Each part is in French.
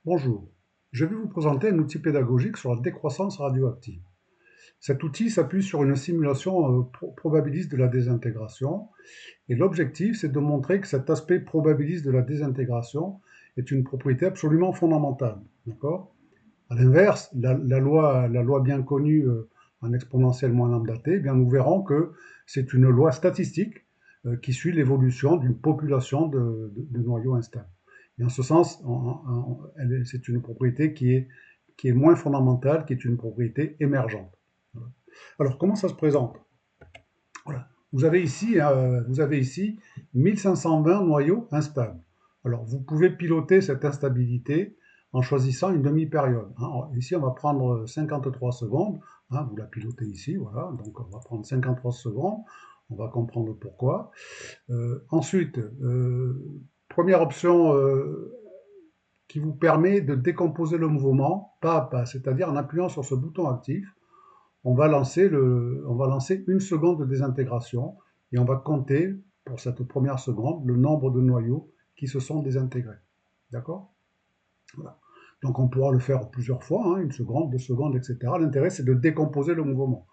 Bonjour, je vais vous présenter un outil pédagogique sur la décroissance radioactive. Cet outil s'appuie sur une simulation probabiliste de la désintégration et l'objectif c'est de montrer que cet aspect probabiliste de la désintégration est une propriété absolument fondamentale. D'accord. À l'inverse, la loi bien connue en exponentielle moins lambda t, eh bien, nous verrons que c'est une loi statistique qui suit l'évolution d'une population de noyaux instables. Et en ce sens, c'est une propriété qui est moins fondamentale, qui est une propriété émergente. Voilà. Alors, comment ça se présente? Voilà. Vous avez ici 1520 noyaux instables. Alors, vous pouvez piloter cette instabilité en choisissant une demi-période. Ici, on va prendre 53 secondes. Vous la pilotez ici, voilà. Donc, on va prendre 53 secondes. On va comprendre pourquoi. Ensuite, première option qui vous permet de décomposer le mouvement pas à pas, c'est-à-dire en appuyant sur ce bouton actif, on va lancer une seconde de désintégration et on va compter pour cette première seconde le nombre de noyaux qui se sont désintégrés. D'accord. Voilà. Donc on pourra le faire plusieurs fois, une seconde, 2 secondes, etc. L'intérêt c'est de décomposer le mouvement.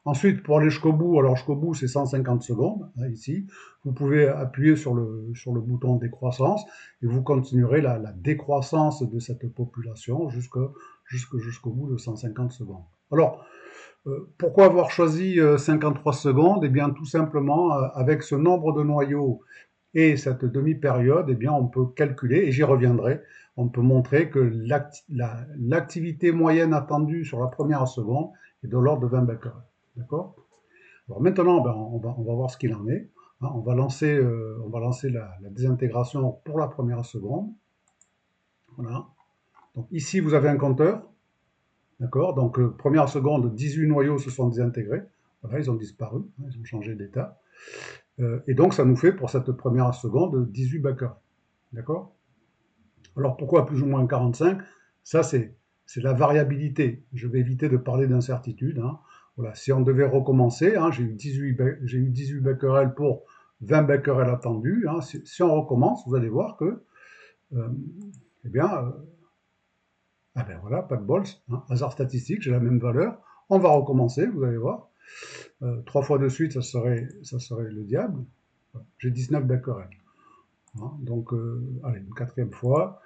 Ensuite, pour aller jusqu'au bout, alors jusqu'au bout c'est 150 secondes, ici, vous pouvez appuyer sur le bouton décroissance et vous continuerez la décroissance de cette population jusqu'au bout de 150 secondes. Alors, pourquoi avoir choisi 53 secondes? Eh bien, tout simplement, avec ce nombre de noyaux et cette demi-période, eh bien, on peut calculer, et j'y reviendrai, on peut montrer que l'activité moyenne attendue sur la première seconde est de l'ordre de 20 becquerels. D'accord. Alors maintenant, ben, on va voir ce qu'il en est. On va lancer la désintégration pour la première seconde. Voilà. Donc ici, vous avez un compteur. D'accord. Donc, première seconde, 18 noyaux se sont désintégrés. Voilà, ils ont disparu, ils ont changé d'état. Et donc, ça nous fait pour cette première seconde 18 becquerels. D'accord. Alors, pourquoi plus ou moins 45? Ça, c'est la variabilité. Je vais éviter de parler d'incertitude. Voilà, si on devait recommencer, j'ai eu 18 becquerels pour 20 becquerels attendus. Si on recommence, vous allez voir que, euh, eh bien, ah ben voilà, pas de bol, hasard statistique, j'ai la même valeur. On va recommencer, vous allez voir. 3 fois de suite, ça serait le diable. Voilà. J'ai 19 becquerels. Donc, allez, une quatrième fois.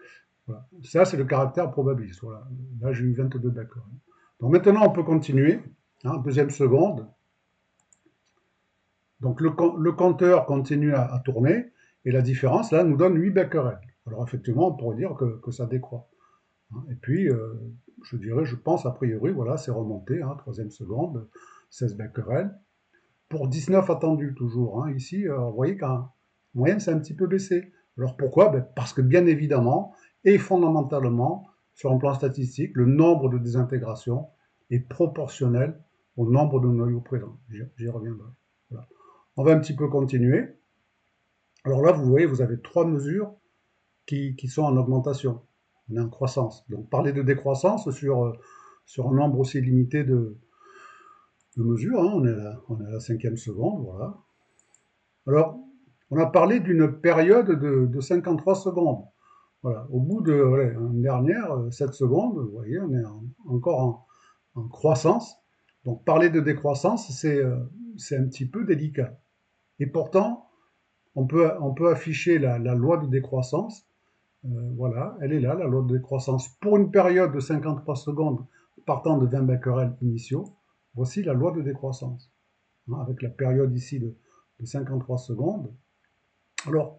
Voilà. Ça, c'est le caractère probabiliste. Voilà. Là, j'ai eu 22 becquerels. Donc maintenant, on peut continuer. Deuxième seconde. Donc le compteur continue à tourner. Et la différence, là, nous donne 8 becquerels. Alors effectivement, on pourrait dire que ça décroît. Et puis, je pense, a priori, voilà, c'est remonté, troisième seconde, 16 becquerels, pour 19 attendus toujours. Ici, vous voyez qu'en moyenne, c'est un petit peu baissé. Alors pourquoi? Parce que bien évidemment, et fondamentalement, sur un plan statistique, le nombre de désintégrations est proportionnel au nombre de noyaux présents. J'y reviendrai. Voilà. On va un petit peu continuer. Alors là, vous voyez, vous avez 3 mesures qui sont en augmentation. On est en croissance. Donc parler de décroissance sur un nombre aussi limité de mesures, on est à la 5e seconde, voilà. Alors, on a parlé d'une période de 53 secondes. Voilà. Au bout de une dernière, 7 secondes, vous voyez, on est encore en croissance. Donc parler de décroissance, c'est un petit peu délicat. Et pourtant, on peut afficher la loi de décroissance. Voilà, elle est là, la loi de décroissance. Pour une période de 53 secondes partant de 20 becquerels initiaux, voici la loi de décroissance. Avec la période ici de 53 secondes. Alors,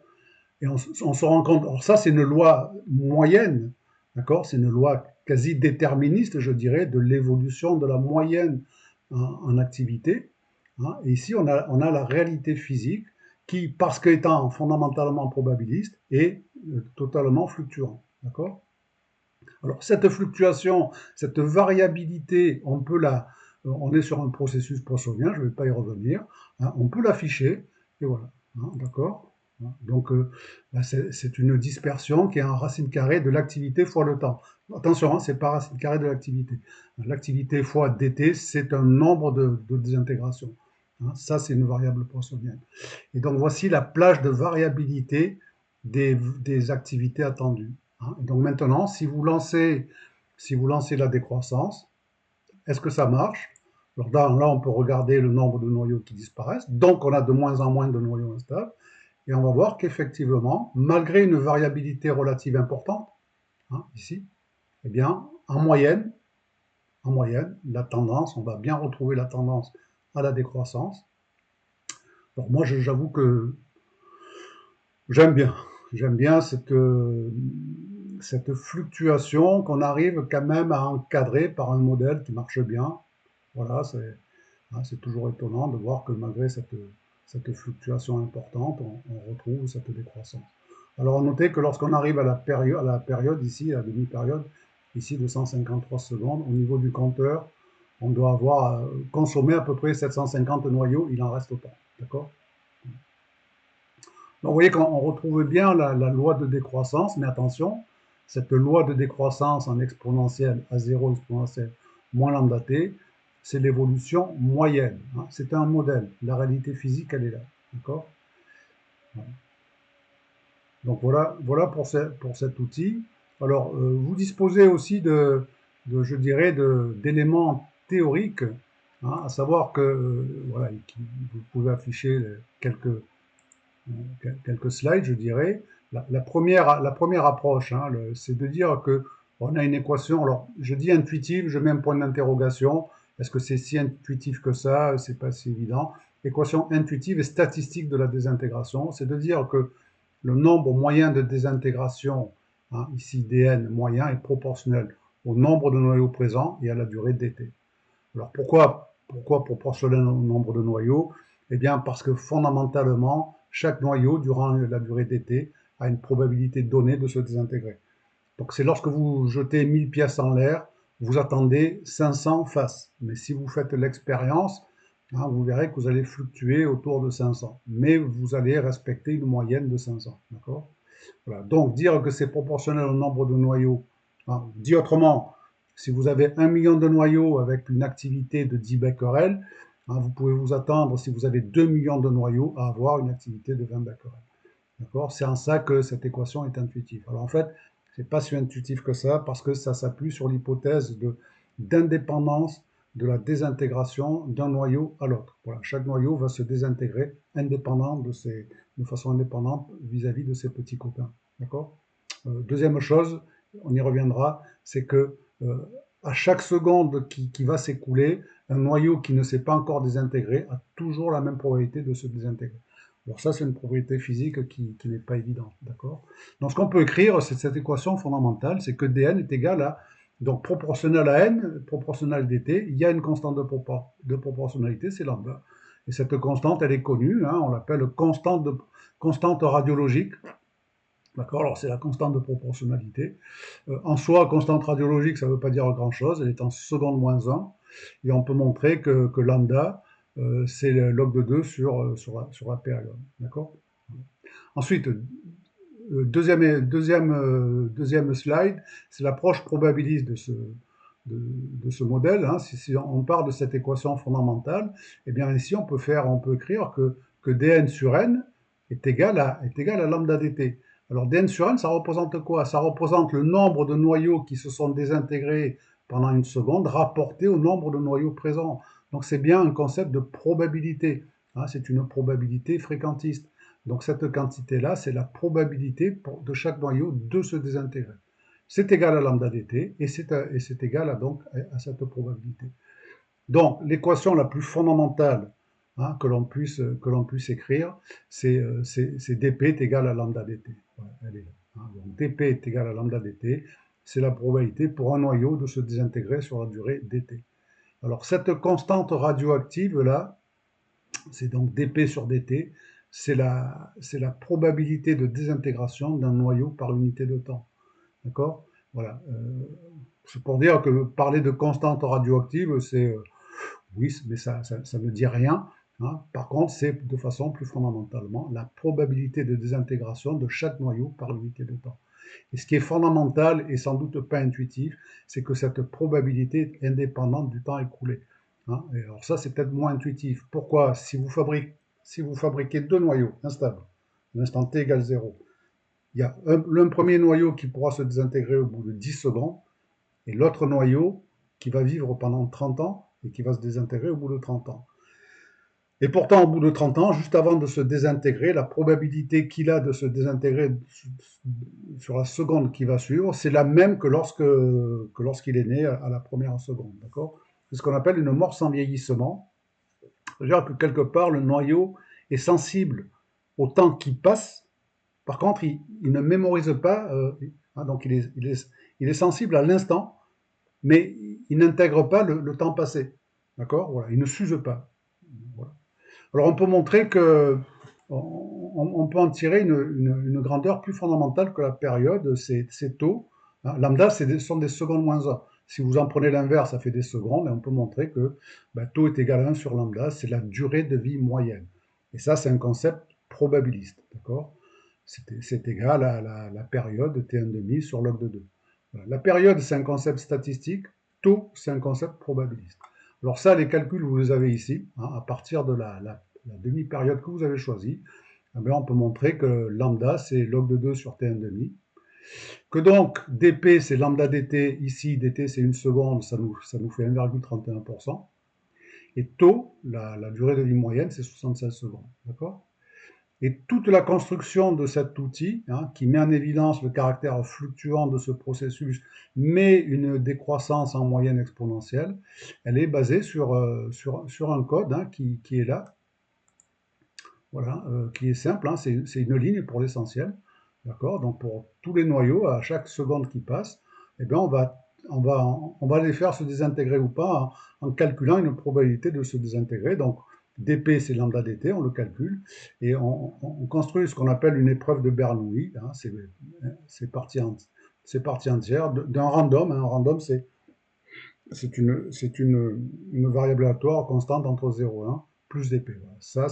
et on se rend compte, alors ça c'est une loi moyenne, d'accord. C'est une loi quasi déterministe, je dirais, de l'évolution de la moyenne en activité. Et ici on a la réalité physique qui, parce qu'étant fondamentalement probabiliste, est totalement fluctuante, d'accord. Alors cette fluctuation, cette variabilité, on est sur un processus poissonien, je ne vais pas y revenir, on peut l'afficher, et voilà, d'accord. Donc c'est une dispersion qui est en racine carrée de l'activité fois le temps. Attention, c'est pas racine carrée de l'activité. L'activité fois dt, c'est un nombre de désintégrations. Ça, c'est une variable poissonienne. Et donc voici la plage de variabilité des activités attendues. hein. Donc maintenant, si vous lancez la décroissance, est-ce que ça marche? Alors là, on peut regarder le nombre de noyaux qui disparaissent. Donc, on a de moins en moins de noyaux instables. Et on va voir qu'effectivement, malgré une variabilité relative importante, hein, ici, eh bien, en moyenne, la tendance, on va bien retrouver la tendance à la décroissance. Alors moi, j'avoue que j'aime bien. J'aime bien cette fluctuation qu'on arrive quand même à encadrer par un modèle qui marche bien. Voilà, c'est toujours étonnant de voir que malgré cette fluctuation importante, on retrouve cette décroissance. Alors, notez que lorsqu'on arrive à la période ici, à la demi-période, ici de 153 secondes, au niveau du compteur, on doit avoir consommé à peu près 750 noyaux, il en reste autant. D'accord? Donc, vous voyez qu'on retrouve bien la loi de décroissance, mais attention, cette loi de décroissance en exponentielle à 0 exponentielle moins lambda t, c'est l'évolution moyenne, hein. C'est un modèle. La réalité physique, elle est là. D'accord? Donc voilà pour cet outil. Alors, vous disposez aussi je dirais, d'éléments théoriques, hein, à savoir que, voilà, vous pouvez afficher quelques slides, je dirais. La première approche, hein, c'est de dire que on a une équation. Alors, je dis intuitive, je mets un point d'interrogation. Est-ce que c'est si intuitif que ça? C'est pas si évident. Équation intuitive et statistique de la désintégration, c'est de dire que le nombre moyen de désintégration, hein, ici dn moyen, est proportionnel au nombre de noyaux présents et à la durée dt. Alors pourquoi proportionnel au nombre de noyaux? Eh bien parce que fondamentalement, chaque noyau, durant la durée dt, a une probabilité donnée de se désintégrer. Donc c'est lorsque vous jetez 1000 pièces en l'air, vous attendez 500 faces. Mais si vous faites l'expérience, hein, vous verrez que vous allez fluctuer autour de 500. Mais vous allez respecter une moyenne de 500. D'accord? Voilà. Donc dire que c'est proportionnel au nombre de noyaux, hein, dit autrement, si vous avez 1 million de noyaux avec une activité de 10 becquerels, hein, vous pouvez vous attendre, si vous avez 2 millions de noyaux, à avoir une activité de 20 becquerels. D'accord? C'est en ça que cette équation est intuitive. Alors en fait, c'est pas si intuitif que ça parce que ça s'appuie sur l'hypothèse d'indépendance de la désintégration d'un noyau à l'autre. Voilà, chaque noyau va se désintégrer de façon indépendante vis-à-vis de ses petits copains. D'accord? Deuxième chose, on y reviendra, c'est que à chaque seconde qui va s'écouler, un noyau qui ne s'est pas encore désintégré a toujours la même probabilité de se désintégrer. Alors ça, c'est une propriété physique qui n'est pas évidente, d'accord? Donc ce qu'on peut écrire, c'est cette équation fondamentale, c'est que dn est égal à, donc proportionnel à n, proportionnel à dt, il y a une constante de proportionnalité, c'est lambda. Et cette constante, elle est connue, hein, on l'appelle constante radiologique, d'accord? Alors c'est la constante de proportionnalité. En soi, constante radiologique, ça ne veut pas dire grand-chose, elle est en seconde moins 1, et on peut montrer que lambda, c'est le log de 2 sur la période. D'accord? Ensuite, deuxième slide, c'est l'approche probabiliste de ce modèle, hein. Si on part de cette équation fondamentale, eh bien ici on peut écrire que dn sur n est égal à lambda dt. Alors dn sur n, ça représente quoi? Ça représente le nombre de noyaux qui se sont désintégrés pendant une seconde rapporté au nombre de noyaux présents. Donc c'est bien un concept de probabilité, hein, c'est une probabilité fréquentiste. Donc cette quantité-là, c'est la probabilité de chaque noyau de se désintégrer. C'est égal à lambda dt et c'est égal à cette probabilité. Donc l'équation la plus fondamentale, hein, que l'on puisse écrire, c'est dp est égal à lambda dt. Voilà, elle est là, hein. Donc dp est égal à lambda dt, c'est la probabilité pour un noyau de se désintégrer sur la durée dt. Alors cette constante radioactive là, c'est donc dp sur dt, c'est la probabilité de désintégration d'un noyau par unité de temps. D'accord? Voilà. C'est pour dire que parler de constante radioactive, oui, mais ça ne dit rien, hein. Par contre, c'est de façon plus fondamentalement la probabilité de désintégration de chaque noyau par unité de temps. Et ce qui est fondamental et sans doute pas intuitif, c'est que cette probabilité est indépendante du temps écoulé, hein. Et alors ça, c'est peut-être moins intuitif. Pourquoi? Si vous fabriquez deux noyaux instables, à l'instant t égale 0, Il y a un premier noyau qui pourra se désintégrer au bout de 10 secondes, et l'autre noyau qui va vivre pendant 30 ans et qui va se désintégrer au bout de 30 ans. Et pourtant, au bout de 30 ans, juste avant de se désintégrer, la probabilité qu'il a de se désintégrer sur la seconde qui va suivre, c'est la même que lorsqu'il est né à la première seconde. D'accord? C'est ce qu'on appelle une mort sans vieillissement. C'est-à-dire que quelque part, le noyau est sensible au temps qui passe. Par contre, il ne mémorise pas, donc il est sensible à l'instant, mais il n'intègre pas le temps passé. D'accord? Voilà, il ne s'use pas. Voilà. Alors on peut montrer que on peut en tirer une grandeur plus fondamentale que la période, c'est taux. Hein. Lambda, ce sont des secondes moins 1. Si vous en prenez l'inverse, ça fait des secondes, et on peut montrer que taux est égal à 1 sur lambda, c'est la durée de vie moyenne. Et ça, c'est un concept probabiliste, d'accord? C'est égal à la période T1,5 sur log de 2. Voilà. La période, c'est un concept statistique, taux, c'est un concept probabiliste. Alors ça, les calculs, vous les avez ici, hein, à partir de la demi-période que vous avez choisie, eh on peut montrer que lambda, c'est log de 2 sur T1,5. Que donc, dp, c'est lambda dt, ici, dt, c'est une seconde, ça nous fait 1,31%. Et taux, la durée de vie moyenne, c'est 76 secondes. D'accord? Et toute la construction de cet outil, hein, qui met en évidence le caractère fluctuant de ce processus, mais une décroissance en moyenne exponentielle, elle est basée sur un code, hein, qui est là, voilà, qui est simple, hein, c'est une ligne pour l'essentiel. D'accord? Donc pour tous les noyaux, à chaque seconde qui passe, eh bien on va les faire se désintégrer ou pas en calculant une probabilité de se désintégrer. Donc dp c'est lambda dt, on le calcule, et on construit ce qu'on appelle une épreuve de Bernoulli, hein, c'est partie entière d'un random. Hein. Un random, une variable aléatoire constante entre 0 et 1 plus dp. Voilà.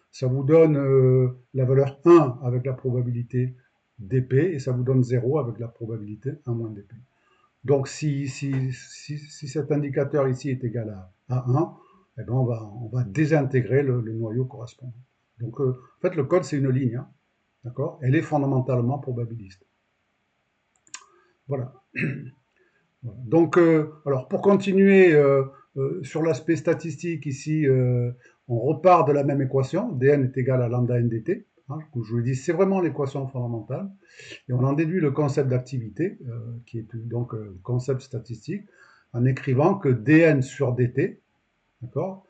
Ça vous donne la valeur 1 avec la probabilité dp, et ça vous donne 0 avec la probabilité 1 moins dp. Donc si cet indicateur ici est égal à 1, eh ben on va désintégrer le noyau correspondant. Donc en fait le code c'est une ligne, hein, d'accord? Elle est fondamentalement probabiliste. Voilà. Voilà. Donc, alors pour continuer sur l'aspect statistique ici, on repart de la même équation, dn est égal à lambda n dt. Hein, comme je vous l'ai dit, c'est vraiment l'équation fondamentale. Et on en déduit le concept d'activité, qui est donc le concept statistique, en écrivant que dn sur dt, d'accord,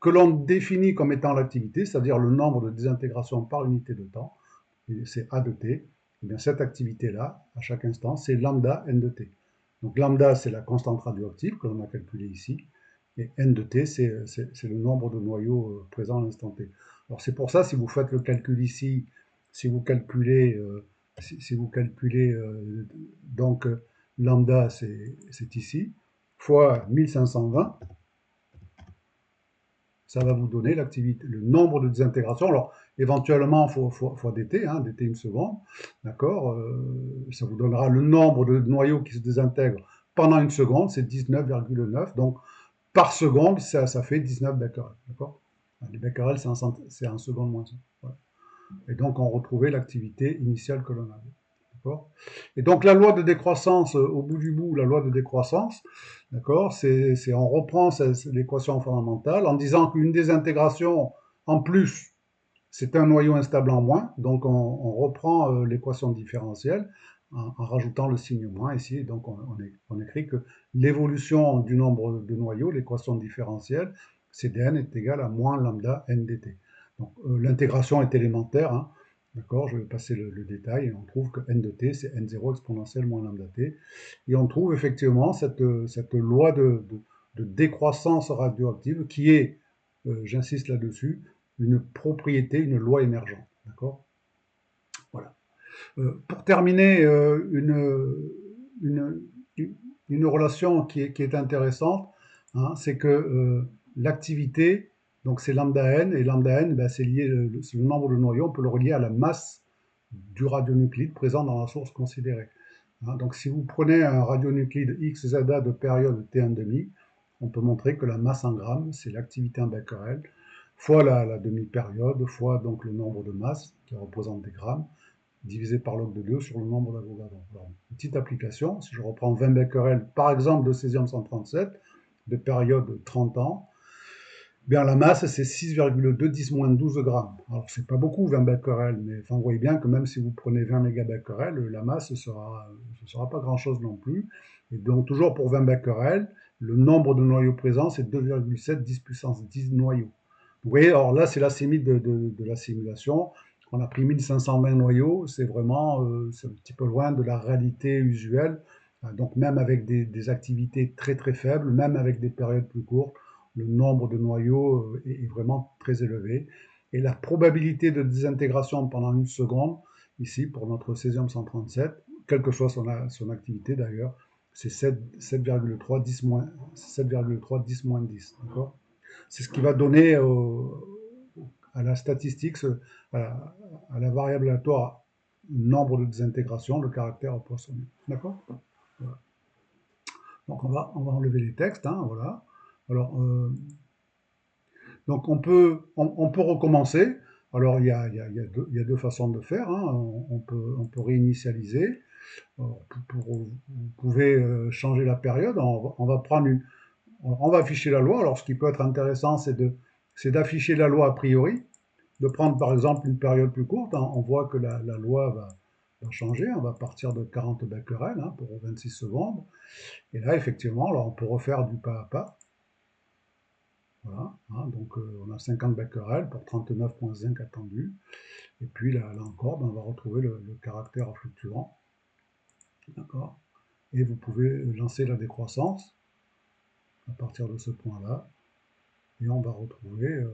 que l'on définit comme étant l'activité, c'est-à-dire le nombre de désintégrations par unité de temps, c'est a de t, et bien cette activité-là, à chaque instant, c'est lambda n de t. Donc lambda, c'est la constante radioactive que l'on a calculée ici, et n de t, c'est le nombre de noyaux présents à l'instant t. Alors c'est pour ça, si vous faites le calcul ici, si vous calculez, si vous calculez donc lambda, c'est ici, fois 1520, ça va vous donner l'activité, le nombre de désintégrations. Alors, éventuellement, fois dt, hein, dt une seconde, d'accord, ça vous donnera le nombre de noyaux qui se désintègrent pendant une seconde, c'est 19,9, donc par seconde, ça fait 19 becquerels, d'accord. Les becquerels, c'est en seconde moins 1. Voilà. Et donc, on retrouvait l'activité initiale que l'on avait. D'accord. Et donc la loi de décroissance, au bout du bout, la loi de décroissance, d'accord, on reprend l'équation fondamentale en disant qu'une désintégration en plus, c'est un noyau instable en moins, donc on reprend l'équation différentielle en rajoutant le signe moins ici, et donc on écrit que l'évolution du nombre de noyaux, l'équation différentielle, c'est dn est égal à moins lambda n dt. Donc l'intégration est élémentaire, hein, d'accord, je vais passer le détail, et on trouve que n de t, c'est n0 exponentielle moins lambda t, et on trouve effectivement cette loi de décroissance radioactive qui est, j'insiste là-dessus, une propriété, une loi émergente. D'accord. Voilà. Pour terminer, une, une relation qui est intéressante, hein, c'est que l'activité, donc c'est lambda n, et lambda n, ben, c'est lié, c'est le nombre de noyaux, on peut le relier à la masse du radionuclide présent dans la source considérée. Hein, donc si vous prenez un radionuclide XZA de période T1,5, on peut montrer que la masse en grammes, c'est l'activité en becquerel, fois la demi-période, fois donc le nombre de masses, qui représente des grammes, divisé par log de 2 sur le nombre d'Avogadro. Alors, petite application, si je reprends 20 becquerels, par exemple de césium 137, de période 30 ans, bien la masse c'est 6,2 10-12 grammes. Alors c'est pas beaucoup 20 becquerels, mais enfin, vous voyez bien que même si vous prenez 20 mégabecquerels, la masse ce sera pas grand chose non plus. Et donc toujours pour 20 becquerels, le nombre de noyaux présents c'est 2,7 10 puissance 10 noyaux. Vous voyez, alors là c'est la limite de la simulation. On a pris 1520 noyaux, c'est vraiment c'est un petit peu loin de la réalité usuelle. Donc même avec des activités très très faibles, même avec des périodes plus courtes, le nombre de noyaux est vraiment très élevé. Et la probabilité de désintégration pendant une seconde, ici pour notre césium 137, quelle que soit son activité d'ailleurs, c'est 7,3 10 moins 7,3 10 moins 10. D'accord. C'est ce qui va donner à la statistique, à la variable aléatoire nombre de désintégration, le caractère poissonné. D'accord. Voilà. Donc on va enlever les textes, hein, voilà. Alors, donc on peut recommencer. Alors il y a deux façons de faire, hein. On peut réinitialiser. Vous pouvez changer la période. On va prendre on va afficher la loi. Alors ce qui peut être intéressant, c'est d'afficher la loi a priori, de prendre par exemple une période plus courte. On voit que la loi va changer. On va partir de 40 becquerels, hein, pour 26 secondes. Et là, effectivement, alors on peut refaire du pas à pas. Voilà, hein, donc on a 50 becquerels pour 39,5 attendus. Et puis là encore, ben, on va retrouver le caractère fluctuant. D'accord. Et vous pouvez lancer la décroissance à partir de ce point-là. Et on va retrouver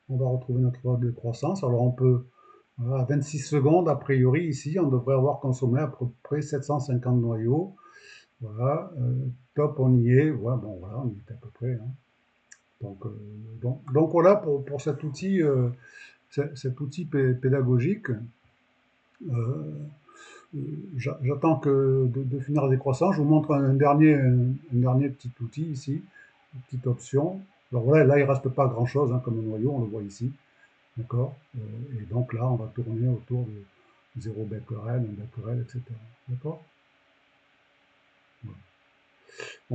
notre loi de décroissance. Alors on peut, voilà, à 26 secondes, a priori, ici, on devrait avoir consommé à peu près 750 noyaux. Voilà, top, on y est. Ouais, bon, voilà, on y est à peu près, hein. Donc voilà pour cet outil pédagogique. Euh, J'attends de finir la décroissance. Je vous montre un dernier petit outil ici, une petite option. Alors voilà, là il ne reste pas grand-chose, hein, comme un noyau, on le voit ici. D'accord. Et donc là, on va tourner autour de 0 becquerel, 1 becquerel, etc. D'accord. Voilà.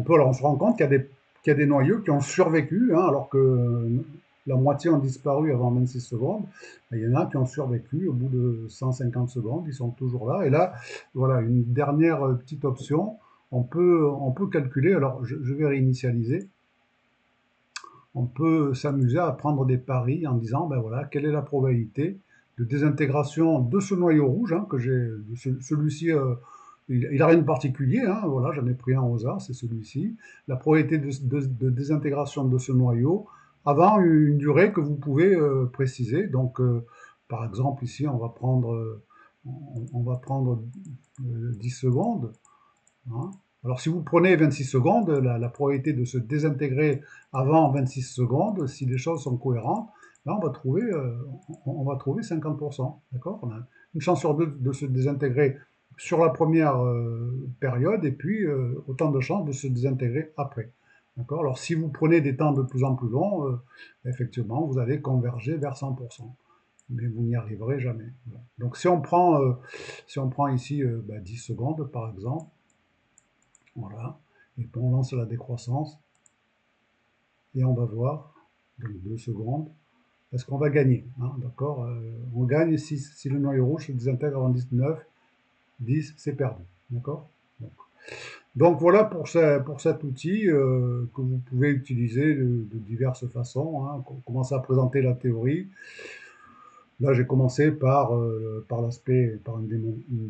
Alors on se rend compte qu'il y a des noyaux qui ont survécu, hein, alors que la moitié ont disparu avant 26 secondes. Il y en a qui ont survécu au bout de 150 secondes, ils sont toujours là. Et là, voilà, une dernière petite option. On peut calculer, alors je vais réinitialiser. On peut s'amuser à prendre des paris en disant, ben voilà, quelle est la probabilité de désintégration de ce noyau rouge, hein, que j'ai, celui-ci, il n'a rien de particulier, hein, voilà, j'en ai pris un au hasard, c'est celui-ci. La probabilité de désintégration de ce noyau avant une durée que vous pouvez préciser. Donc, par exemple, ici, on va prendre 10 secondes, hein. Alors, si vous prenez 26 secondes, la probabilité de se désintégrer avant 26 secondes, si les choses sont cohérentes, là, on va trouver 50%. D'accord. On a une chance sur deux de se désintégrer sur la première période et puis autant de chances de se désintégrer après. D'accord. Alors, si vous prenez des temps de plus en plus longs, effectivement, vous allez converger vers 100%. Mais vous n'y arriverez jamais. Voilà. Donc, si on prend ici 10 secondes, par exemple, voilà. Et puis on lance la décroissance et on va voir, donc 2 secondes, est-ce qu'on va gagner, hein, d'accord. On gagne si le noyau rouge se désintègre avant 19, 10, c'est perdu, d'accord. Donc voilà pour cet outil que vous pouvez utiliser de diverses façons, hein. On commence à présenter la théorie. Là, j'ai commencé par une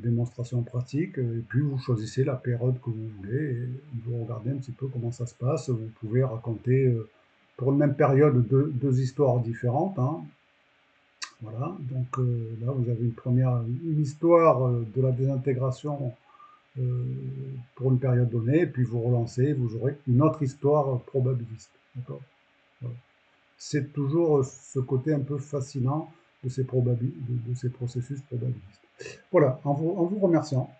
démonstration pratique, et puis vous choisissez la période que vous voulez, et vous regardez un petit peu comment ça se passe. Vous pouvez raconter, pour une même période, deux histoires différentes, hein. Voilà, donc là, vous avez une histoire de la désintégration euh, pour une période donnée, et puis vous relancez, vous aurez une autre histoire probabiliste. D'accord. Voilà. C'est toujours ce côté un peu fascinant de ces processus probabilistes. Voilà, en vous remerciant.